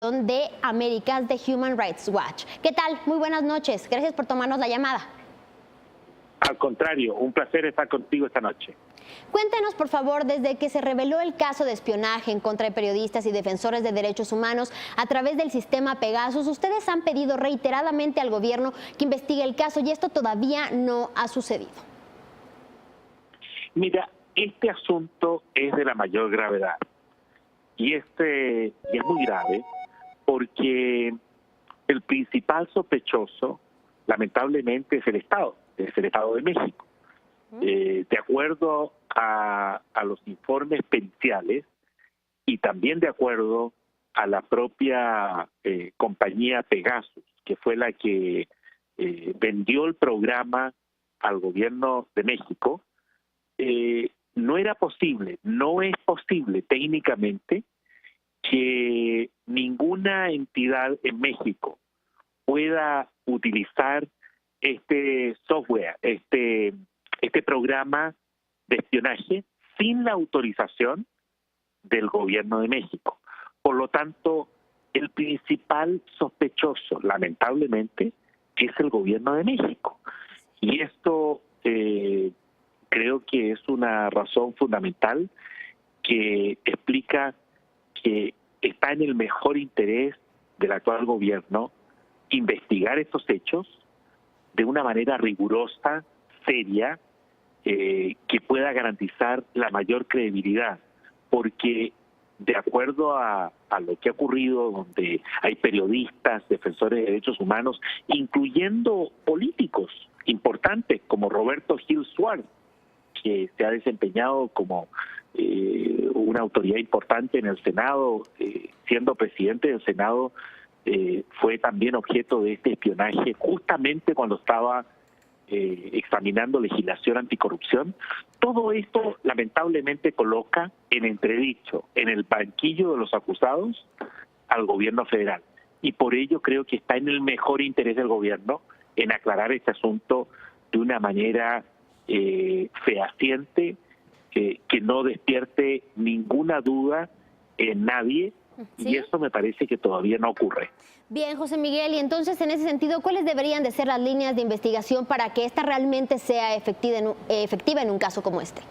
de Américas de Human Rights Watch. ¿Qué tal? Muy buenas noches. Gracias por tomarnos la llamada. Al contrario, un placer estar contigo esta noche. Cuéntenos, por favor, desde que se reveló el caso de espionaje en contra de periodistas y defensores de derechos humanos a través del sistema Pegasus, ustedes han pedido reiteradamente al gobierno que investigue el caso y esto todavía no ha sucedido. Mira, este asunto es de la mayor gravedad y es muy grave porque el principal sospechoso, lamentablemente, es el Estado de México. De acuerdo a los informes periciales y también de acuerdo a la propia compañía Pegasus, que fue la que vendió el programa al gobierno de México, no es posible técnicamente que ninguna entidad en México pueda utilizar este software, este programa de espionaje sin la autorización del gobierno de México. Por lo tanto, el principal sospechoso, lamentablemente, es el gobierno de México. Y esto creo que es una razón fundamental que explica que está en el mejor interés del actual gobierno investigar estos hechos de una manera rigurosa, seria, que pueda garantizar la mayor credibilidad, porque de acuerdo a lo que ha ocurrido, donde hay periodistas, defensores de derechos humanos, incluyendo políticos importantes como Roberto Gil Suárez, que se ha desempeñado como una autoridad importante en el Senado, siendo presidente del Senado, fue también objeto de este espionaje justamente cuando estaba examinando legislación anticorrupción. Todo esto lamentablemente coloca en entredicho, en el banquillo de los acusados, al gobierno federal. Y por ello creo que está en el mejor interés del gobierno en aclarar este asunto de una manera fehaciente, que no despierte ninguna duda en nadie. ¿Sí? Y eso me parece que todavía no ocurre. Bien, José Miguel, y entonces en ese sentido, ¿cuáles deberían de ser las líneas de investigación para que esta realmente sea efectiva en un caso como este?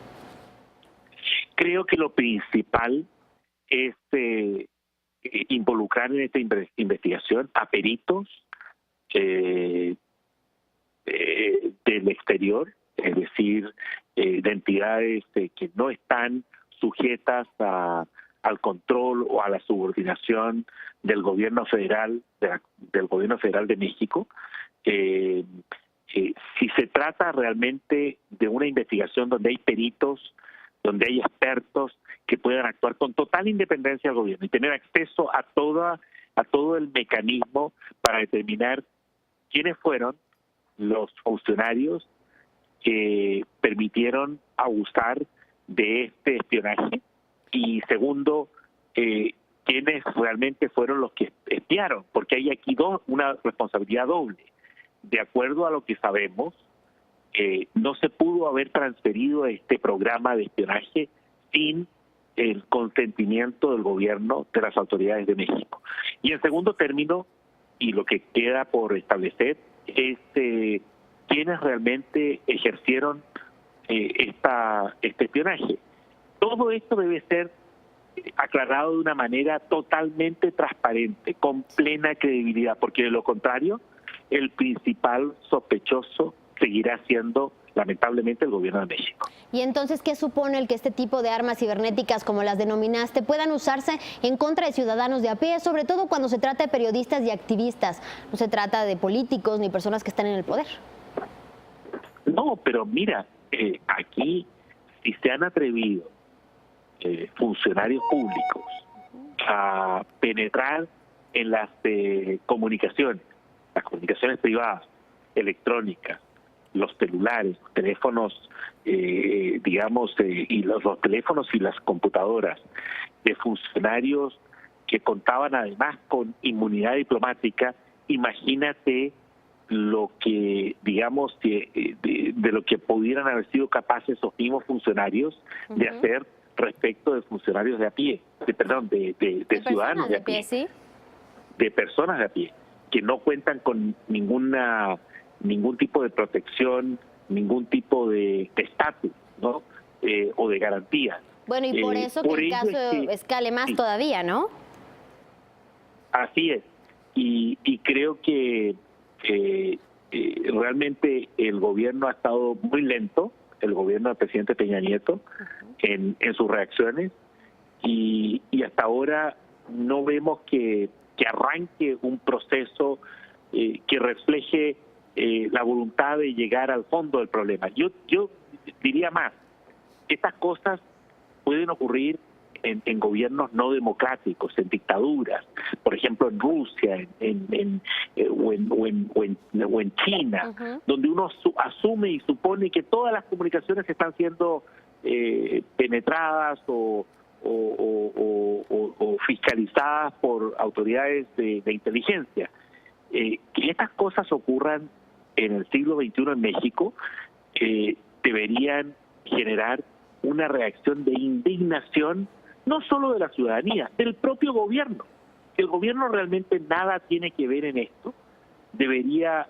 Creo que lo principal es involucrar en esta investigación a peritos del exterior, es decir, de entidades que no están sujetas al control o a la subordinación del gobierno federal, del gobierno federal de México. Si se trata realmente de una investigación donde hay peritos, donde hay expertos que puedan actuar con total independencia del gobierno y tener acceso a todo el mecanismo para determinar quiénes fueron los funcionarios que permitieron abusar de este espionaje, y segundo, quiénes realmente fueron los que espiaron, porque hay aquí una responsabilidad doble. De acuerdo a lo que sabemos, no se pudo haber transferido este programa de espionaje sin el consentimiento del gobierno, de las autoridades de México. Y en segundo término, y lo que queda por establecer, es quiénes realmente ejercieron este espionaje. Todo esto debe ser aclarado de una manera totalmente transparente, con plena credibilidad, porque de lo contrario, el principal sospechoso seguirá siendo, lamentablemente, el gobierno de México. Y entonces, ¿qué supone el que este tipo de armas cibernéticas, como las denominaste, puedan usarse en contra de ciudadanos de a pie, sobre todo cuando se trata de periodistas y activistas? No se trata de políticos ni personas que están en el poder. No, pero mira, aquí, si se han atrevido funcionarios públicos a penetrar en las comunicaciones, las comunicaciones privadas, electrónicas, los celulares, los teléfonos, y los teléfonos y las computadoras de funcionarios que contaban además con inmunidad diplomática, imagínate lo que, digamos, de lo que pudieran haber sido capaces esos mismos funcionarios de hacer respecto de funcionarios de a pie, de ciudadanos de a pie. ¿Sí? de personas de a pie que no cuentan con ningún tipo de protección, ningún tipo de estatus, ¿no? O de garantía. Bueno, y por eso que el caso escale más todavía, ¿no? Así es. Y creo que realmente el gobierno ha estado muy lento, el gobierno del presidente Peña Nieto, en sus reacciones, y hasta ahora no vemos que arranque un proceso que refleje la voluntad de llegar al fondo del problema. Yo diría más, estas cosas pueden ocurrir en gobiernos no democráticos, en dictaduras, por ejemplo en Rusia, o en China, donde uno asume y supone que todas las comunicaciones están siendo penetradas o fiscalizadas por autoridades de inteligencia. Que estas cosas ocurran en el siglo XXI en México deberían generar una reacción de indignación, no solo de la ciudadanía, del propio gobierno. Que el gobierno realmente nada tiene que ver en esto. Deberíamos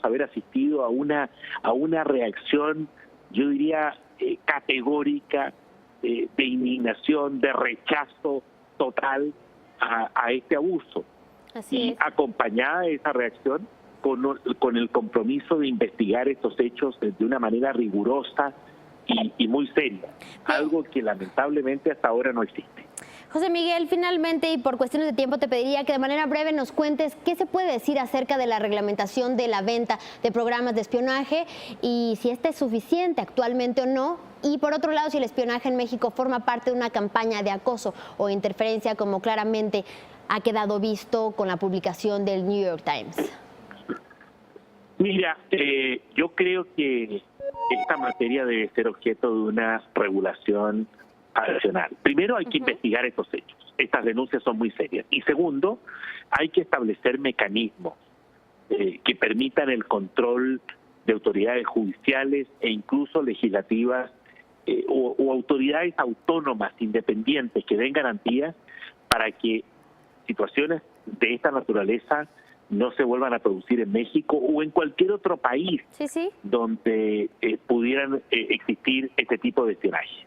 haber asistido a una reacción, yo diría, categórica, de indignación, de rechazo total a este abuso. Así es. Acompañada de esa reacción con el compromiso de investigar estos hechos de una manera rigurosa y muy seria, algo que lamentablemente hasta ahora no existe. José Miguel, finalmente, y por cuestiones de tiempo, te pediría que de manera breve nos cuentes qué se puede decir acerca de la reglamentación de la venta de programas de espionaje y si este es suficiente actualmente o no. Y por otro lado, si el espionaje en México forma parte de una campaña de acoso o interferencia, como claramente ha quedado visto con la publicación del New York Times. Mira, yo creo que esta materia debe ser objeto de una regulación adicional. Primero, hay que investigar estos hechos. Estas denuncias son muy serias. Y segundo, hay que establecer mecanismos que permitan el control de autoridades judiciales e incluso legislativas o autoridades autónomas independientes que den garantías para que situaciones de esta naturaleza no se vuelvan a producir en México o en cualquier otro país donde pudieran existir este tipo de espionaje.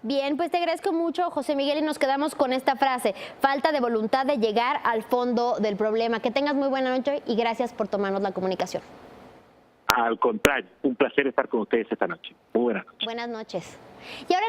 Bien, pues te agradezco mucho, José Miguel, y nos quedamos con esta frase: falta de voluntad de llegar al fondo del problema. Que tengas muy buena noche y gracias por tomarnos la comunicación. Al contrario, un placer estar con ustedes esta noche. Muy buenas noches. Buenas noches. Y ahora